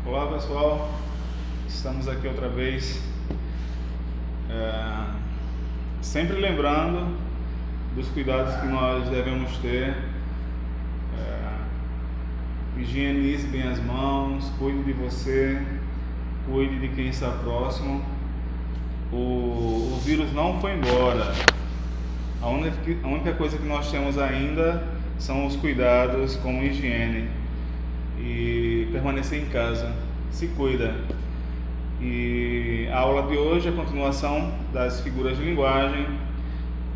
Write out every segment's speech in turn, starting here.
Olá pessoal, estamos aqui outra vez, sempre lembrando dos cuidados que nós devemos ter. Higienize bem as mãos, cuide de você, cuide de quem está próximo. O vírus não foi embora. A única coisa que nós temos ainda são os cuidados como higiene e permanecer em casa. Se cuida. E a aula de hoje é a continuação das figuras de linguagem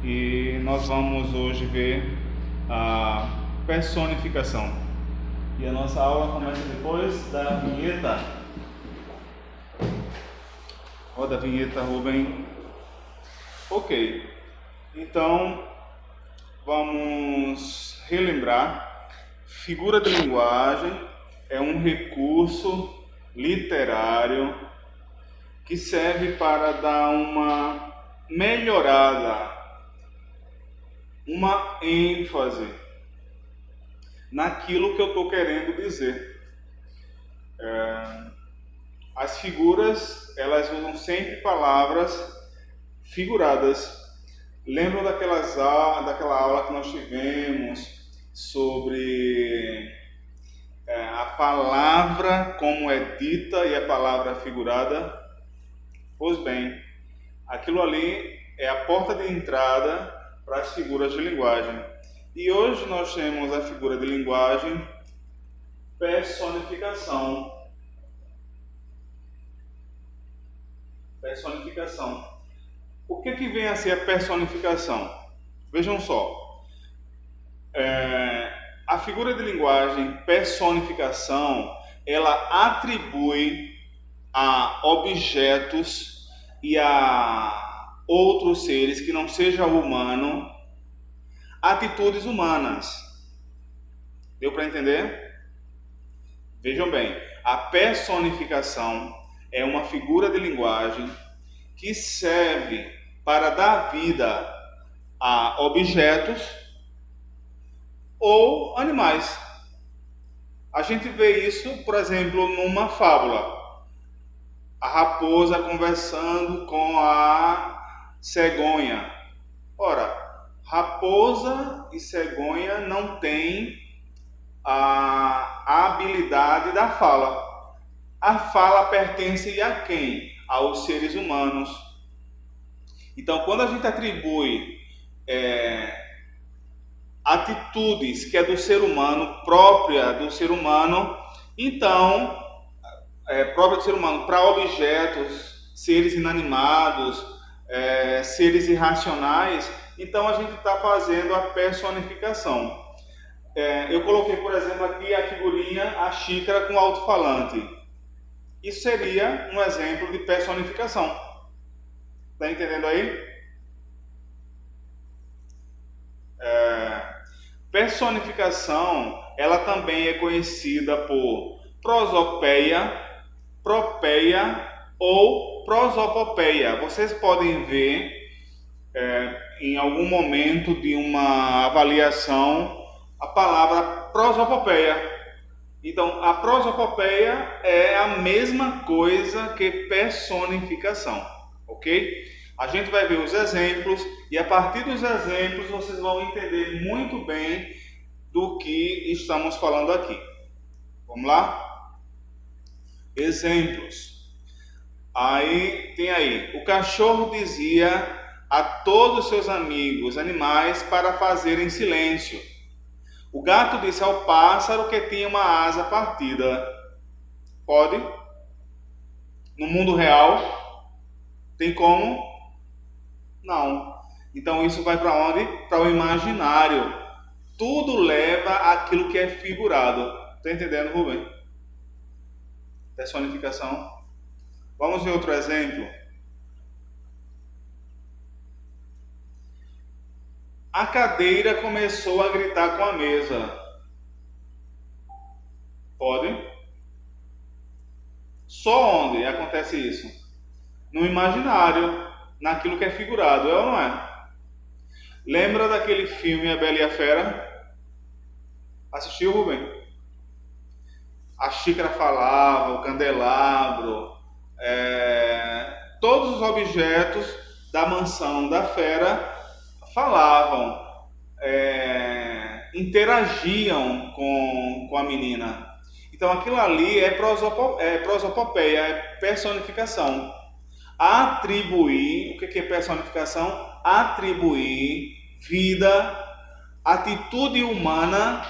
e nós vamos hoje ver a personificação. E a nossa aula começa depois da vinheta. Roda a vinheta, Rubem. Ok, então vamos relembrar. Figura de linguagem é um recurso literário que serve para dar uma melhorada, uma ênfase naquilo que eu estou querendo dizer. As figuras, elas usam sempre palavras figuradas. Lembram daquela aula que nós tivemos sobre a palavra como é dita e a palavra figurada? Pois bem, aquilo ali é a porta de entrada para as figuras de linguagem. E hoje nós temos a figura de linguagem personificação. Personificação. O que vem a ser a personificação? Vejam só. A figura de linguagem personificação, ela atribui a objetos e a outros seres que não seja humano atitudes humanas. Deu para entender? Vejam bem, a personificação é uma figura de linguagem que serve para dar vida a objetos ou animais. A gente vê isso, por exemplo, numa fábula. A raposa conversando com a cegonha. Ora, raposa e cegonha não têm a habilidade da fala. A fala pertence a quem? Aos seres humanos. Então, quando a gente atribui atitudes que é do ser humano, própria do ser humano, então, própria do ser humano para objetos, seres inanimados, seres irracionais, então a gente está fazendo a personificação. Eu coloquei, por exemplo, aqui a figurinha, a xícara com alto-falante. Isso seria um exemplo de personificação. Está entendendo aí? Personificação, ela também é conhecida por prosopeia, propeia ou prosopopeia. Vocês podem ver em algum momento de uma avaliação a palavra prosopopeia. Então, a prosopopeia é a mesma coisa que personificação, ok? A gente vai ver os exemplos e a partir dos exemplos vocês vão entender muito bem do que estamos falando aqui. Vamos lá? Exemplos. O cachorro dizia a todos seus amigos animais para fazerem silêncio. O gato disse ao pássaro que tinha uma asa partida. Pode? No mundo real? Tem como? Não. Então isso vai para onde? Para o imaginário. Tudo leva àquilo que é figurado. Está entendendo, Rubem? Personificação. Vamos ver outro exemplo. A cadeira começou a gritar com a mesa. Pode? Só onde acontece isso? No imaginário, naquilo que é figurado, é ou não é? Lembra daquele filme A Bela e a Fera? Assistiu, Rubem? a xícara falava, o candelabro, todos os objetos da mansão da fera falavam, interagiam com a menina. Então aquilo ali é prosopopeia, é personificação. Atribuir, o que é personificação? Atribuir vida, atitude humana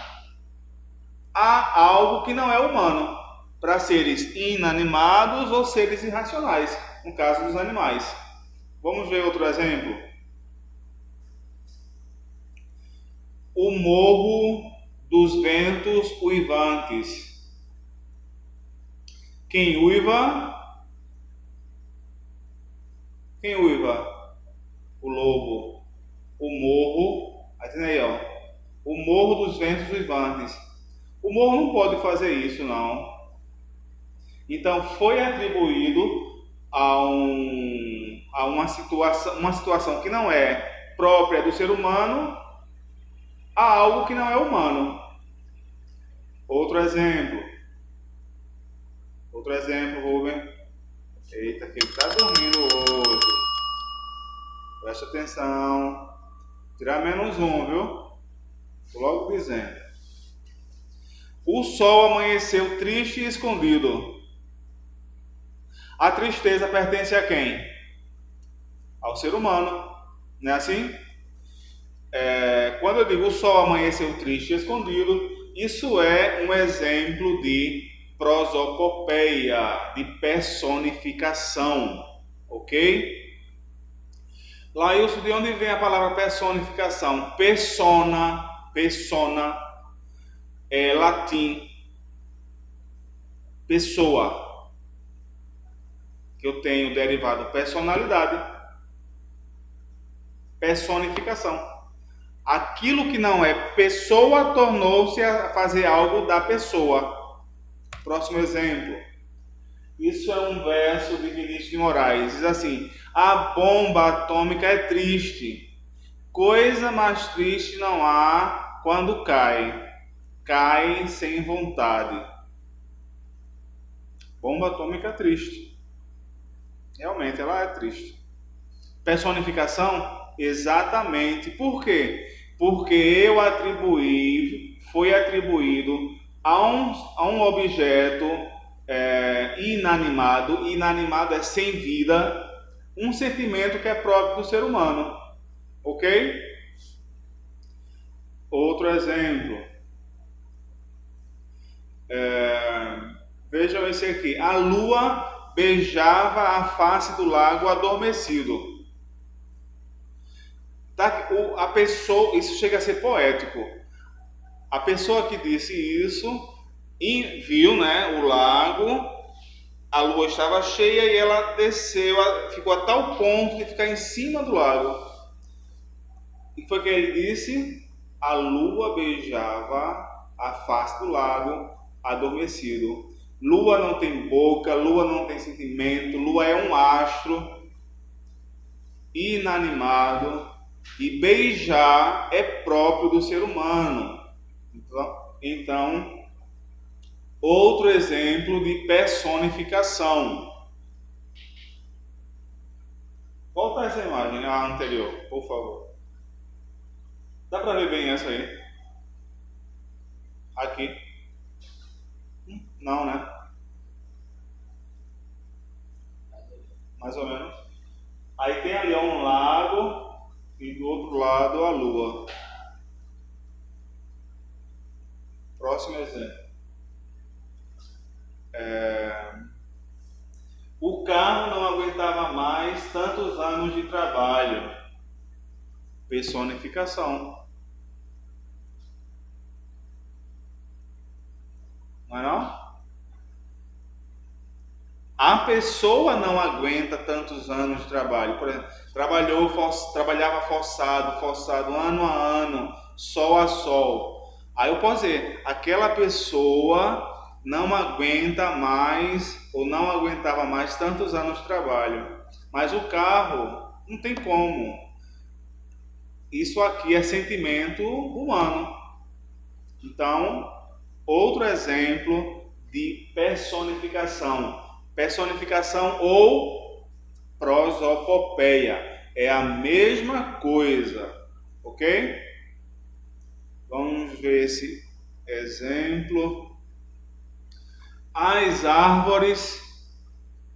a algo que não é humano, para seres inanimados ou seres irracionais, no caso dos animais. Vamos ver outro exemplo. O morro dos ventos uivantes. Quem uiva? Quem uiva? O lobo. O morro, aí ó, o morro dos ventos uivantes. O morro não pode fazer isso, não. Então foi atribuído a uma situação que não é própria do ser humano a algo que não é humano. Outro exemplo, Rubem. Eita, que ele está dormindo hoje. Presta atenção. Tirar -1, viu? Estou logo dizendo. O sol amanheceu triste e escondido. A tristeza pertence a quem? Ao ser humano. Não é assim? Quando eu digo o sol amanheceu triste e escondido, isso é um exemplo de prosopopeia, de personificação. Ok? Laílson, de onde vem a palavra personificação? Persona é latim, pessoa, que eu tenho derivado personalidade, personificação. Aquilo que não é pessoa tornou-se a fazer algo da pessoa. Próximo exemplo. Isso é um verso de Vinícius de Moraes. Diz assim: a bomba atômica é triste. Coisa mais triste não há quando cai. Cai sem vontade. Bomba atômica é triste. Realmente ela é triste. Personificação? Exatamente. Por quê? Porque foi atribuído a um objeto inanimado. Inanimado é sem vida. Um sentimento que é próprio do ser humano. Ok? Outro exemplo. Vejam esse aqui. A lua beijava a face do lago adormecido. A pessoa, isso chega a ser poético. A pessoa que disse isso viu, né, o lago, a lua estava cheia e ela desceu, ficou a tal ponto de ficar em cima do lago. E foi que ele disse: a lua beijava a face do lago adormecido. Lua não tem boca, lua não tem sentimento, lua é um astro inanimado. E beijar é próprio do ser humano. Então, outro exemplo de personificação. Volta essa imagem, a anterior, por favor. Dá para ver bem essa aí? Aqui. Não, né? Mais ou menos. Aí tem ali um lago e do outro lado a lua. Próximo exemplo. O carro não aguentava mais tantos anos de trabalho. Personificação. Não é não? A pessoa não aguenta tantos anos de trabalho. Por exemplo, trabalhava forçado, ano a ano, sol a sol. Aí eu posso dizer, aquela pessoa não aguenta mais ou não aguentava mais tantos anos de trabalho. Mas o carro não tem como. Isso aqui é sentimento humano. Então, outro exemplo de personificação. Personificação ou prosopopeia é a mesma coisa, ok? Vamos ver esse exemplo. As árvores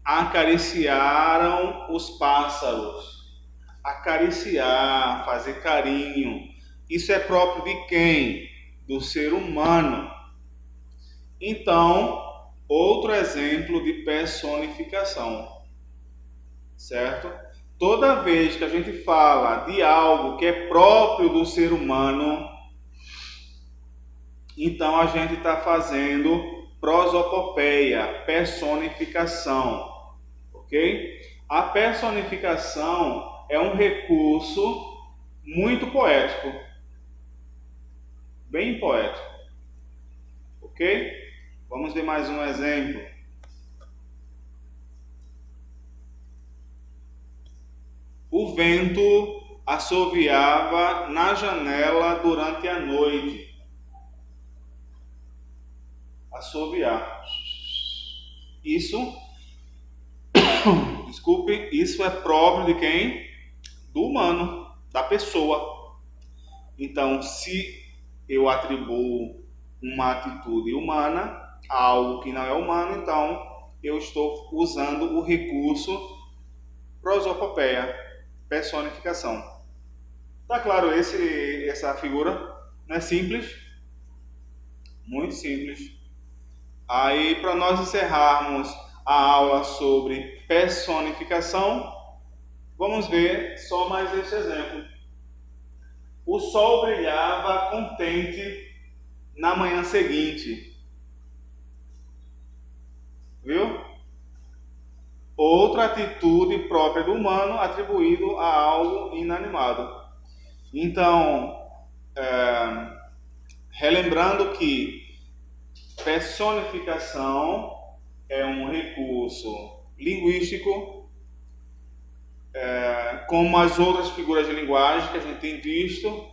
acariciaram os pássaros. Acariciar, fazer carinho. Isso é próprio de quem? Do ser humano. Então, outro exemplo de personificação, certo? Toda vez que a gente fala de algo que é próprio do ser humano, então a gente está fazendo prosopopeia, personificação, ok? A personificação é um recurso muito poético, bem poético, ok? Vamos ver mais um exemplo. O vento assoviava na janela durante a noite. Assoviar. Isso, desculpe, isso é próprio de quem? Do humano, da pessoa. Então, se eu atribuo uma atitude humana a algo que não é humano, então eu estou usando o recurso prosopopeia, personificação. Tá claro essa figura? Não é simples? Muito simples. Aí, para nós encerrarmos a aula sobre personificação, vamos ver só mais esse exemplo. O sol brilhava contente na manhã seguinte. Viu? Outra atitude própria do humano atribuído a algo inanimado. Então, relembrando que personificação é um recurso linguístico, como as outras figuras de linguagem que a gente tem visto,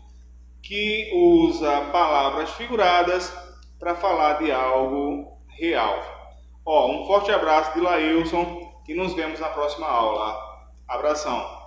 que usa palavras figuradas para falar de algo real. Um forte abraço de Lailson e nos vemos na próxima aula. Abração!